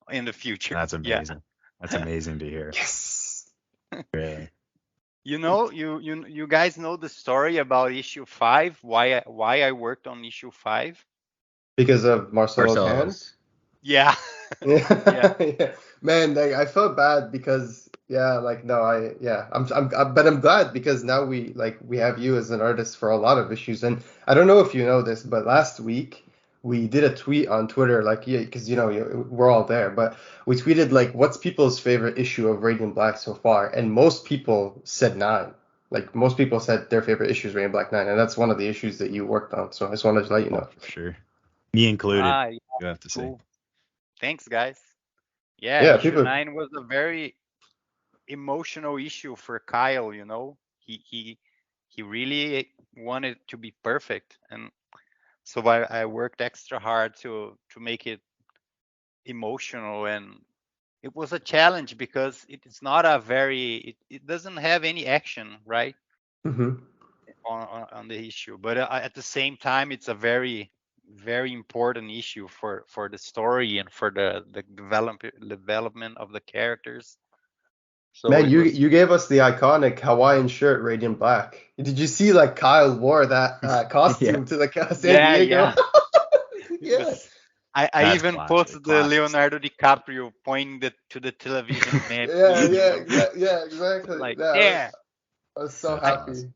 Speaker 1: in the future.
Speaker 4: That's
Speaker 1: Yeah.
Speaker 4: amazing. That's amazing to hear.
Speaker 3: Yes.
Speaker 4: Really.
Speaker 1: You guys know the story about issue 5, why I worked on issue 5?
Speaker 3: Because of Marcelo's hand?
Speaker 5: Marcelo's.
Speaker 1: Yeah. Yeah.
Speaker 3: Yeah, yeah. Man, like I felt bad because yeah, like no, but I'm glad because now we have you as an artist for a lot of issues, and I don't know if you know this, but last week we did a tweet on Twitter, like yeah, because we're all there, but we tweeted like what's people's favorite issue of Radiant Black so far, and most people said 9. Like most people said their favorite issue is Radiant Black 9, and that's one of the issues that you worked on. So I just wanted to let you
Speaker 4: Oh,
Speaker 3: know.
Speaker 4: for sure. Me included,
Speaker 1: Yeah,
Speaker 4: you have to say.
Speaker 1: cool. Thanks, guys. Yeah,
Speaker 3: Yeah,
Speaker 1: issue
Speaker 3: people.
Speaker 1: 9 was a very emotional issue for Kyle. He really wanted to be perfect, and so I worked extra hard to make it emotional, and it was a challenge because it's not a very it doesn't have any action, right,
Speaker 3: Mhm.
Speaker 1: on the issue, but at the same time it's a very important issue for the story and for the development of the characters. So
Speaker 3: Man,
Speaker 1: it
Speaker 3: you
Speaker 1: was.
Speaker 3: you gave us the iconic Hawaiian shirt, Radiant Black. Did you see like Kyle wore that
Speaker 5: Yeah.
Speaker 3: costume to the San
Speaker 1: Yeah,
Speaker 3: Diego?
Speaker 1: yeah. It
Speaker 3: Yeah.
Speaker 1: was. I
Speaker 4: That's
Speaker 1: even
Speaker 4: classic.
Speaker 1: posted the
Speaker 4: Classics.
Speaker 1: Leonardo DiCaprio pointing to the television, man,
Speaker 3: Yeah,
Speaker 1: please,
Speaker 3: yeah, yeah, exactly.
Speaker 1: like,
Speaker 3: Yeah,
Speaker 1: yeah.
Speaker 3: I was so
Speaker 4: That's
Speaker 1: I
Speaker 3: happy.
Speaker 4: awesome.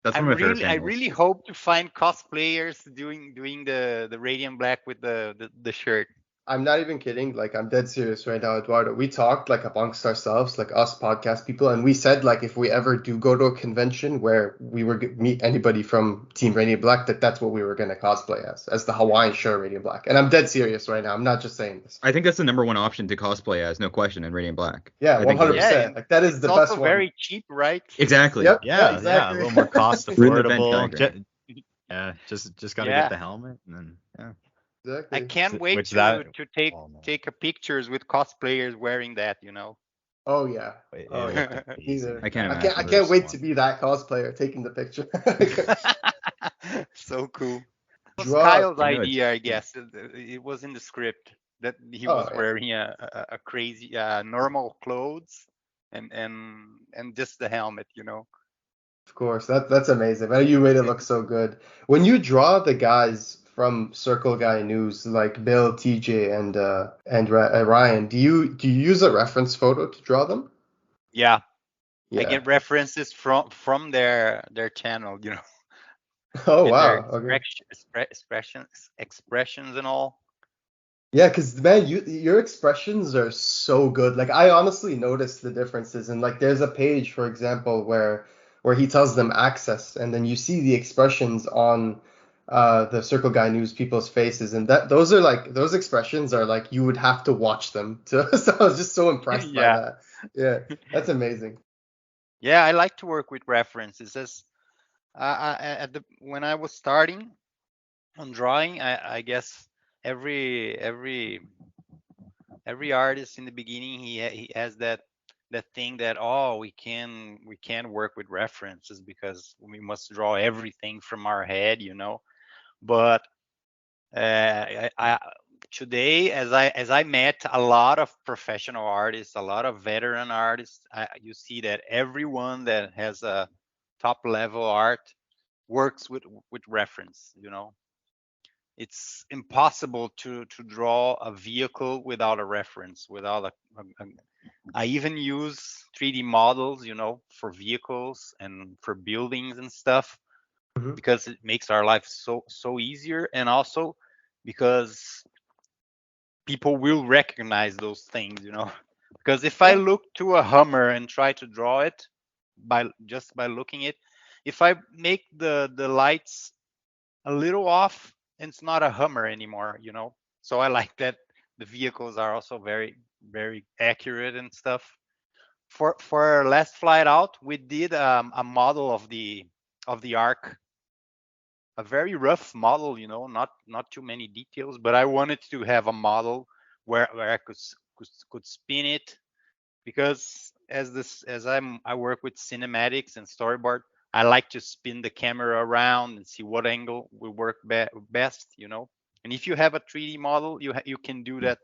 Speaker 5: That's
Speaker 1: I
Speaker 5: one of my favorite
Speaker 1: really I
Speaker 5: panels.
Speaker 1: really hope to find cosplayers doing the Radiant Black with the shirt.
Speaker 3: I'm not even kidding. Like, I'm dead serious right now, Eduardo. We talked like amongst ourselves, like us podcast people, and we said like if we ever do go to a convention where we were meet anybody from Team Radiant Black, that's what we were gonna cosplay as the Hawaiian shirt Radiant Black. And I'm dead serious right now. I'm not just saying this.
Speaker 5: I think that's the number one option to cosplay as, no question, in Radiant Black.
Speaker 3: Yeah,
Speaker 5: I think it
Speaker 1: Yeah,
Speaker 5: is.
Speaker 3: 100%.
Speaker 1: and
Speaker 3: Like that is
Speaker 1: it's
Speaker 3: the
Speaker 1: also
Speaker 3: best one.
Speaker 1: very cheap, right?
Speaker 5: Exactly.
Speaker 3: Yep. Yeah.
Speaker 4: Yeah, a
Speaker 3: Exactly.
Speaker 4: little more cost
Speaker 5: We're in the Venn
Speaker 4: affordable.
Speaker 5: diagram.
Speaker 4: Yeah, just gotta get
Speaker 1: Yeah.
Speaker 4: the helmet and then yeah.
Speaker 1: I
Speaker 3: Exactly.
Speaker 1: can't wait
Speaker 4: Which
Speaker 1: to
Speaker 4: that
Speaker 1: to take
Speaker 4: oh man,
Speaker 1: take a pictures with cosplayers wearing that.
Speaker 3: Oh yeah. Oh
Speaker 4: it
Speaker 3: yeah.
Speaker 4: looked amazing.
Speaker 3: Either.
Speaker 5: I can't
Speaker 3: I
Speaker 4: That
Speaker 3: can't. I
Speaker 5: imagine.
Speaker 3: can't
Speaker 4: first
Speaker 3: wait to
Speaker 4: one.
Speaker 3: be that cosplayer taking the picture.
Speaker 1: So cool. It was
Speaker 3: Draw.
Speaker 1: Kyle's
Speaker 5: I know it's
Speaker 1: idea, I guess. It was in the script that he
Speaker 3: Oh
Speaker 1: was
Speaker 3: yeah.
Speaker 1: wearing a crazy normal clothes and just the helmet.
Speaker 3: Of course. That's amazing. Man, you made it look so good. When you draw the guys from Circle Guy News, like Bill, TJ, and Ryan, do you use a reference photo to draw them?
Speaker 1: Yeah, I
Speaker 3: Yeah.
Speaker 1: get references from their channel.
Speaker 3: Oh
Speaker 1: Get their
Speaker 3: wow. Okay.
Speaker 1: expressions and all.
Speaker 3: Yeah, because man, your expressions are so good. Like I honestly noticed the differences. And like there's a page, for example, where he tells them access, and then you see the expressions on the Circle Guy News people's faces, and those expressions are like you would have to watch them to. So I was just so impressed by
Speaker 1: Yeah,
Speaker 3: that. Yeah, that's amazing.
Speaker 1: yeah. I like to work with references. As when I was starting on drawing, I guess every artist in the beginning he has that thing that, oh, we can work with references because we must draw everything from our head. But I today, as I met a lot of professional artists, a lot of veteran artists, you see that everyone that has a top level art works with reference. It's impossible to draw a vehicle without a reference, without a I even use 3D models, for vehicles and for buildings and stuff,
Speaker 3: Mhm.
Speaker 1: because it makes our life so easier, and also because people will recognize those things. Because if I
Speaker 3: Yeah.
Speaker 1: look to a Hummer and try to draw it by looking it, if I make the lights a little off, it's not a Hummer anymore. So I like that the vehicles are also very, very accurate and stuff. For our last flight out, we did a model of the arc, a very rough model, not too many details, but I wanted to have a model where I could spin it, because I work with cinematics and storyboard, I like to spin the camera around and see what angle will work best. And if you have a 3D model, you can do that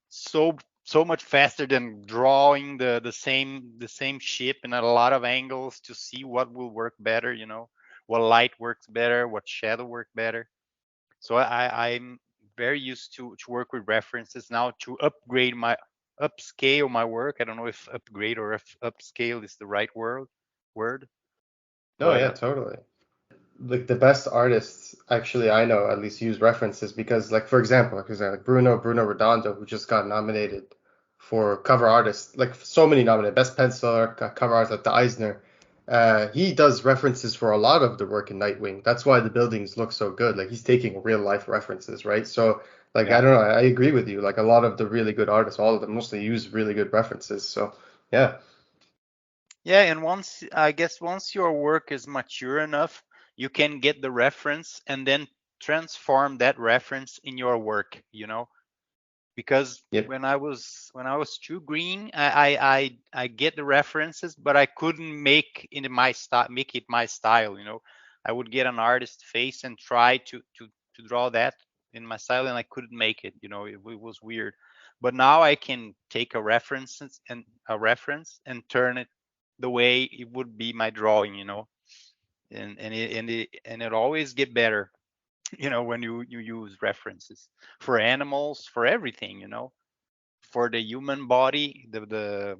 Speaker 1: so much faster than drawing the same ship in a lot of angles to see what will work better. What light works better, what shadow work better. So I'm very used to work with references now to upscale my work. I don't know if upgrade or if upscale is the right word,
Speaker 3: Oh
Speaker 1: but
Speaker 3: yeah, totally. Like the best artists actually I know at least use references because like for example, like Bruno Redondo, who just got nominated for cover artist, like so many nominated, best pencil or cover artist at the Eisner. He does references for a lot of the work in Nightwing. That's why the buildings look so good. Like he's taking real life references, right? So like I
Speaker 1: yeah.
Speaker 3: don't know, I agree with you. Like a lot of the really good artists, all of them mostly use really good references. So yeah.
Speaker 1: Yeah, and once your work is mature enough, you can get the reference and then transform that reference in your work. Because
Speaker 3: Yep.
Speaker 1: when I was too green, I get the references, but I couldn't make it my style. I would get an artist face and try to draw that in my style, and I couldn't make it. It was weird. But now I can take a reference and turn it the way it would be my drawing. And it always get better. When you use references for animals, for everything. For the human body, the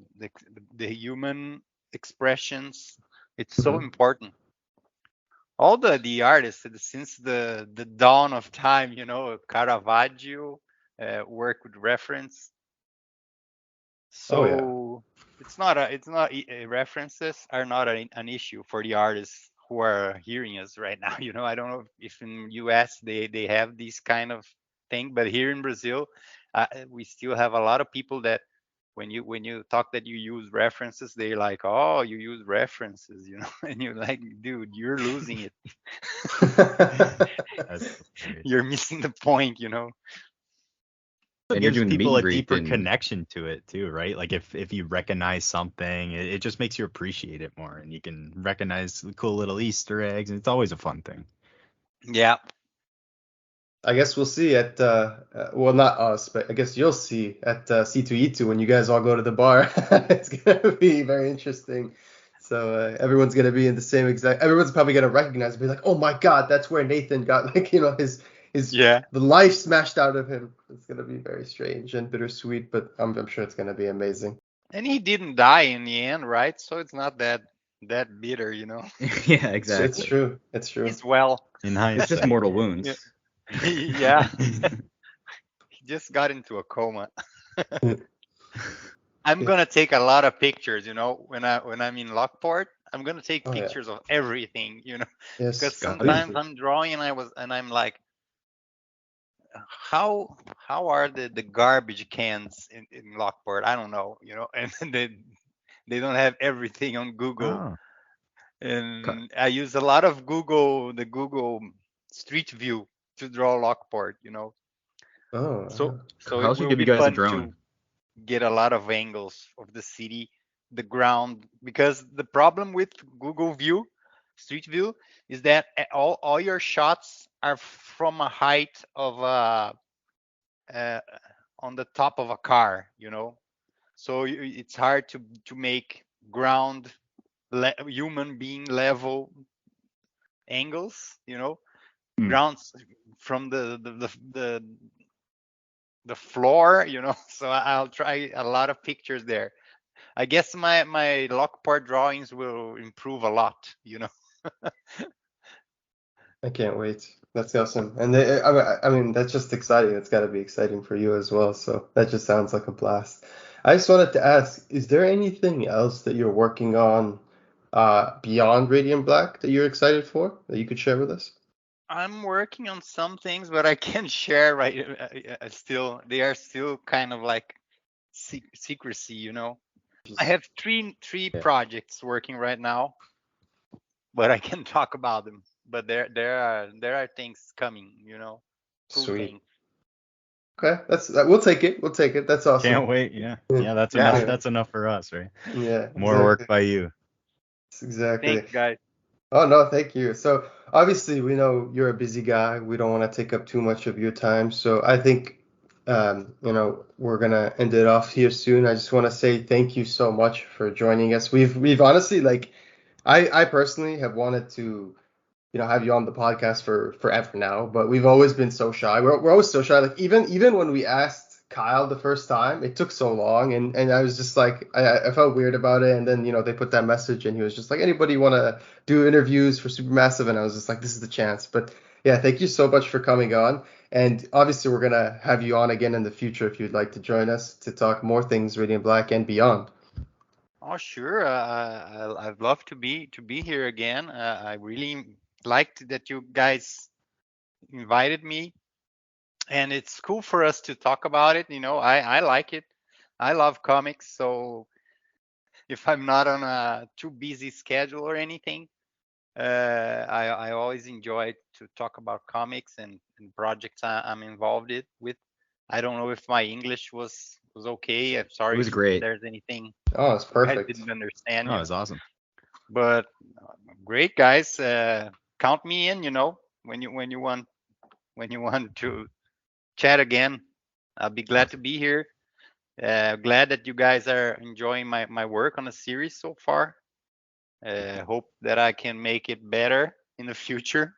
Speaker 1: human expressions, it's so
Speaker 3: Hmm.
Speaker 1: important. All the artists since the dawn of time, Caravaggio, work with reference.
Speaker 3: Oh yeah.
Speaker 1: So references are not an issue for the artists who are hearing us right now. I don't know if in US they have this kind of thing, but here in Brazil, we still have a lot of people that when you talk that you use references, they're like, oh, you use references. And you're like, dude, you're losing it.
Speaker 4: That's hilarious.
Speaker 1: You're missing the point.
Speaker 4: It
Speaker 5: And you're
Speaker 4: gives
Speaker 5: doing the meet
Speaker 4: people
Speaker 5: and
Speaker 4: a
Speaker 5: greet
Speaker 4: deeper
Speaker 5: and
Speaker 4: connection to it too, right? Like if you recognize something, it just makes you appreciate it more, and you can recognize the cool little Easter eggs, and it's always a fun thing.
Speaker 1: Yeah.
Speaker 3: I guess we'll see at well, not us, but I guess you'll see at C2E2 when you guys all go to the bar. It's gonna be very interesting. So everyone's gonna be in the same exact. Everyone's probably gonna recognize and be like, "Oh my God, that's where Nathan got like his
Speaker 1: Yeah.
Speaker 3: the life smashed out of him." It's gonna be very strange and bittersweet, but I'm sure it's gonna be amazing.
Speaker 1: And he didn't die in the end, right? So it's not that bitter.
Speaker 5: yeah,
Speaker 3: It's
Speaker 5: exactly.
Speaker 3: true. It's true.
Speaker 1: He's well.
Speaker 4: In
Speaker 5: It's just
Speaker 4: hindsight.
Speaker 5: mortal
Speaker 1: Yeah.
Speaker 5: wounds.
Speaker 1: Yeah. He just got into a coma. I'm
Speaker 3: Yeah.
Speaker 1: gonna take a lot of pictures, when I'm in Lockport. I'm gonna take
Speaker 3: Oh yeah.
Speaker 1: pictures of everything, because
Speaker 3: Yes,
Speaker 5: Got it.
Speaker 1: sometimes
Speaker 3: please.
Speaker 1: I'm drawing and I'm like, how are the garbage cans in Lockport? I don't know, and they don't have everything on Google.
Speaker 4: Oh,
Speaker 5: Ca-
Speaker 1: And I use a lot of the Google Street View to draw Lockport. So
Speaker 3: Oh,
Speaker 1: so
Speaker 5: How
Speaker 1: it
Speaker 5: else would
Speaker 1: will
Speaker 5: you give
Speaker 1: be
Speaker 5: you guys a
Speaker 1: fun to
Speaker 5: drone?
Speaker 1: get a lot of angles of the city, the ground, because the problem with Google View, Street View, is that all your shots are from a height of uh, on the top of a car, so it's hard to make ground human being level angles,
Speaker 5: Hmm.
Speaker 1: grounds from the floor, so I'll try a lot of pictures there. I guess my Lockport drawings will improve a lot,
Speaker 3: I can't wait. That's awesome. And I mean, that's just exciting. It's got to be exciting for you as well. So that just sounds like a blast. I just wanted to ask, is there anything else that you're working on beyond Radiant Black that you're excited for that you could share with us?
Speaker 1: I'm working on some things, but I can't share right. Still, they are still kind of like secrecy, I
Speaker 3: Just
Speaker 1: have three
Speaker 3: yeah,
Speaker 1: projects working right now, but I can talk about them. But there are things coming, cool
Speaker 3: sweet.
Speaker 1: things.
Speaker 3: Okay, we'll take it. We'll take it. That's awesome.
Speaker 4: Can't wait. Yeah.
Speaker 3: Yeah,
Speaker 4: Yeah, that's enough.
Speaker 1: Yeah,
Speaker 3: yeah,
Speaker 4: That's enough for us, right?
Speaker 3: yeah,
Speaker 4: More work
Speaker 3: exactly.
Speaker 4: by you.
Speaker 3: Exactly.
Speaker 1: thanks, guys.
Speaker 3: Oh no, thank you. So obviously we know you're a busy guy. We don't want to take up too much of your time. So I think we're gonna end it off here soon. I just want to say thank you so much for joining us. We've honestly like I personally have wanted to have you on the podcast for forever now, but we've always been so shy. We're always so shy. Like even when we asked Kyle the first time, it took so long, and I was just like I felt weird about it. And then they put that message, and he was just like, anybody want to do interviews for Supermassive? And I was just like, this is the chance. But yeah, thank you so much for coming on. And obviously, we're gonna have you on again in the future if you'd like to join us to talk more things Radiant Black and beyond.
Speaker 1: Oh, sure. I'd love to be here again. I really liked that you guys invited me, and it's cool for us to talk about it. I like it. I love comics, so if I'm not on a too busy schedule or anything, I always enjoy to talk about comics and projects I'm involved with. I don't know if my English was okay. I'm
Speaker 5: It
Speaker 1: sorry
Speaker 5: was
Speaker 1: if
Speaker 5: great.
Speaker 1: there's anything
Speaker 3: Oh, it's
Speaker 1: you guys
Speaker 3: perfect.
Speaker 1: didn't understand,
Speaker 4: Oh, it's awesome.
Speaker 1: but great guys. Count me in. When you want to chat again, I'll be glad to
Speaker 5: Awesome.
Speaker 1: be here. Glad that you guys are enjoying my work on the series so far. Hope that I can make it better in the future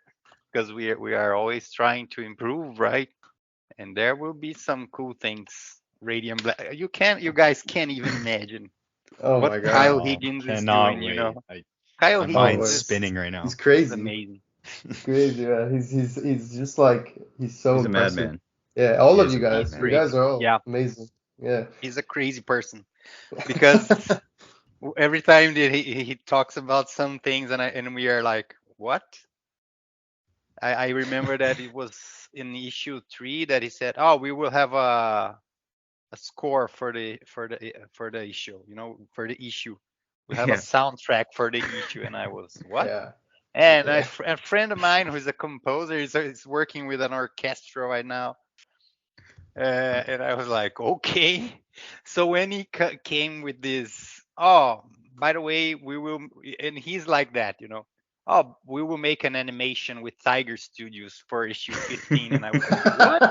Speaker 1: because we are always trying to improve, right? And there will be some cool things. Radium Black. You guys can't even imagine
Speaker 3: Oh
Speaker 1: what
Speaker 3: my God.
Speaker 1: Kyle
Speaker 4: Oh,
Speaker 1: Higgins is
Speaker 4: cannot
Speaker 1: doing.
Speaker 4: wait.
Speaker 1: Kyle
Speaker 4: My
Speaker 3: Oh,
Speaker 1: Higgins
Speaker 4: mind's
Speaker 3: wait.
Speaker 4: spinning
Speaker 1: is
Speaker 4: right
Speaker 3: He's
Speaker 4: now.
Speaker 1: is
Speaker 3: crazy.
Speaker 1: amazing.
Speaker 3: He's crazy, man. He's just like he's so
Speaker 5: He's a
Speaker 3: impressive.
Speaker 5: madman.
Speaker 3: Yeah, all
Speaker 5: He
Speaker 3: of
Speaker 5: is
Speaker 3: you
Speaker 5: a
Speaker 1: He's
Speaker 3: guys. You
Speaker 5: madman.
Speaker 3: guys
Speaker 1: crazy.
Speaker 3: are all
Speaker 1: Yeah,
Speaker 3: amazing. Yeah.
Speaker 1: he's a crazy person because every time that he talks about some things and we are like, what? I remember that it was in issue 3 that he said, "Oh, we will have a score for the issue, for the issue. We have a
Speaker 5: Yeah.
Speaker 1: soundtrack for the issue." And I was, what?
Speaker 3: Yeah.
Speaker 1: And
Speaker 3: Yeah.
Speaker 1: a friend of mine who's a composer is working with an orchestra right now. And I was like, okay. So when he came with this, oh, by the way, we will, and he's like that, Oh, we will make an animation with Tiger Studios for issue 15. And I was like, what?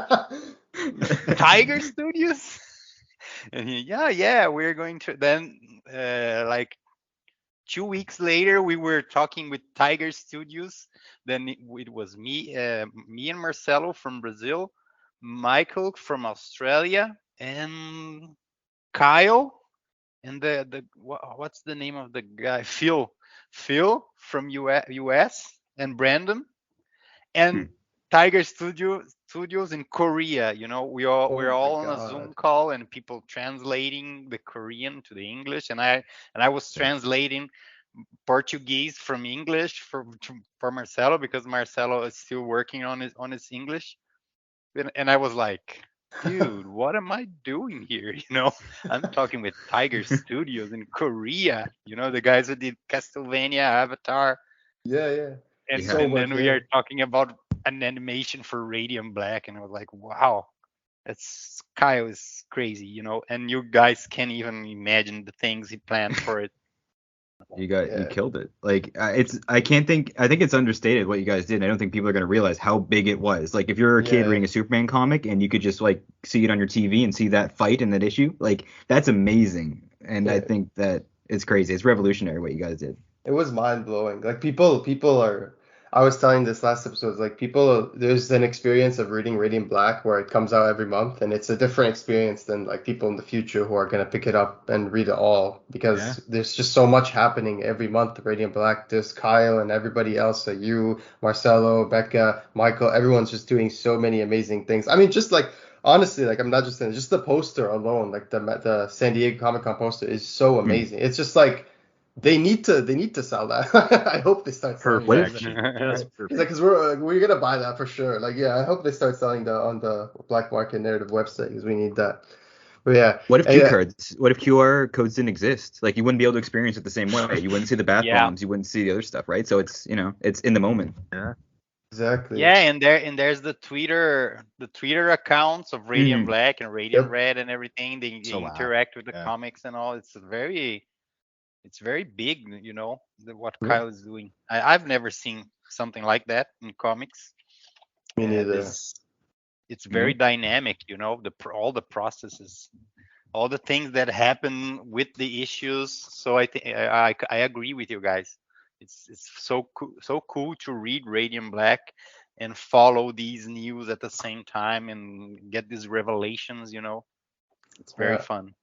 Speaker 1: Tiger Studios? And yeah, we're going to. Then, like 2 weeks later, we were talking with Tiger Studios. Then it was me and Marcelo from Brazil, Michael from Australia, and Kyle, and what's the name of the guy? Phil from US, and Brandon,
Speaker 5: Hmm.
Speaker 1: and Tiger Studios in Korea.
Speaker 3: Oh
Speaker 1: We're
Speaker 3: my
Speaker 1: all on a
Speaker 3: God.
Speaker 1: Zoom call and people translating the Korean to the English, and I was
Speaker 5: Yeah.
Speaker 1: translating Portuguese from English for Marcelo because Marcelo is still working on his English, and I was like, dude, what am I doing here? I'm talking with Tiger Studios in Korea. The guys who did Castlevania, Avatar,
Speaker 3: Yeah, yeah.
Speaker 1: and
Speaker 5: Yeah.
Speaker 3: So
Speaker 1: and
Speaker 3: much,
Speaker 1: then we
Speaker 3: yeah.
Speaker 1: are talking about an animation for Radiant Black, and I was like, wow, that's Kyle is crazy, and you guys can't even imagine the things he planned for it.
Speaker 5: You
Speaker 3: Yeah.
Speaker 5: killed it. Like I think it's understated what you guys did. I don't think people are gonna realize how big it was. Like if you're a kid
Speaker 3: Yeah.
Speaker 5: reading a Superman comic and you could just like see it on your TV and see that fight in that issue, like that's amazing. And I
Speaker 3: Yeah.
Speaker 5: think that it's crazy. It's revolutionary what you guys did.
Speaker 3: It was mind blowing. Like people are. I was telling this last episode, like people, there's an experience of reading Radiant Black where it comes out every month, and it's a different experience than like people in the future who are gonna pick it up and read it all
Speaker 4: Yeah.
Speaker 3: because there's just so much happening every month. Radiant Black, there's Kyle and everybody else, you, Marcelo, Becca, Michael, everyone's just doing so many amazing things. I mean, just like honestly, like I'm not just saying, just the poster alone, like the San Diego Comic Con poster is so
Speaker 5: Hmm.
Speaker 3: amazing. It's just like. They need to sell that. I hope they start selling
Speaker 5: What
Speaker 3: that.
Speaker 5: if
Speaker 4: Perfection. Just
Speaker 3: He's like,
Speaker 4: perfect.
Speaker 3: because we're gonna buy that for sure. Like, yeah, I hope they start selling that on the Black Market Narrative website because we need that. But yeah,
Speaker 5: what if
Speaker 3: and
Speaker 5: Q
Speaker 3: yeah,
Speaker 5: cards? What if QR codes didn't exist? Like you wouldn't be able to experience it the same way. You wouldn't see the bath
Speaker 1: Yeah,
Speaker 5: bombs. You wouldn't see the other stuff, right? So it's it's in the moment.
Speaker 4: Yeah.
Speaker 3: exactly.
Speaker 1: yeah, and there's the Twitter accounts of Radiant
Speaker 5: Hmm.
Speaker 1: Black and Radiant
Speaker 3: Yep.
Speaker 1: Red and everything. They
Speaker 4: So apt.
Speaker 1: interact with the
Speaker 4: Yeah.
Speaker 1: comics and all. It's very big, what
Speaker 3: Yep.
Speaker 1: Kyle is doing. I've never seen something like that in comics,
Speaker 3: Me
Speaker 1: and
Speaker 3: neither.
Speaker 1: it's
Speaker 5: Yeah.
Speaker 1: very dynamic. All the processes, all the things that happen with the issues. So I think I agree with you guys. It's so cool to read Radiant Black and follow these news at the same time and get these revelations. It's very
Speaker 3: Yeah,
Speaker 1: fun.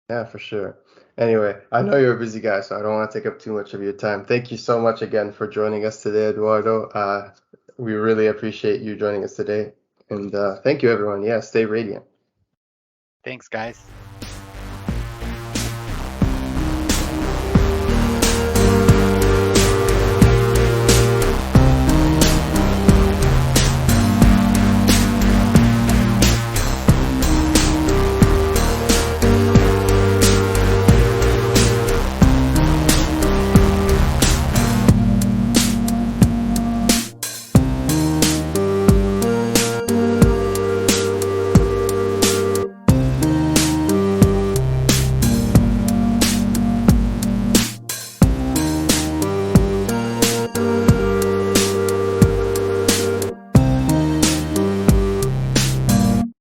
Speaker 3: yeah, for sure. Anyway, I know you're a busy guy, so I don't want to take up too much of your time. Thank you so much again for joining us today, Eduardo. We really appreciate you joining us today, and thank you, everyone. Yeah, stay radiant.
Speaker 1: Thanks, guys.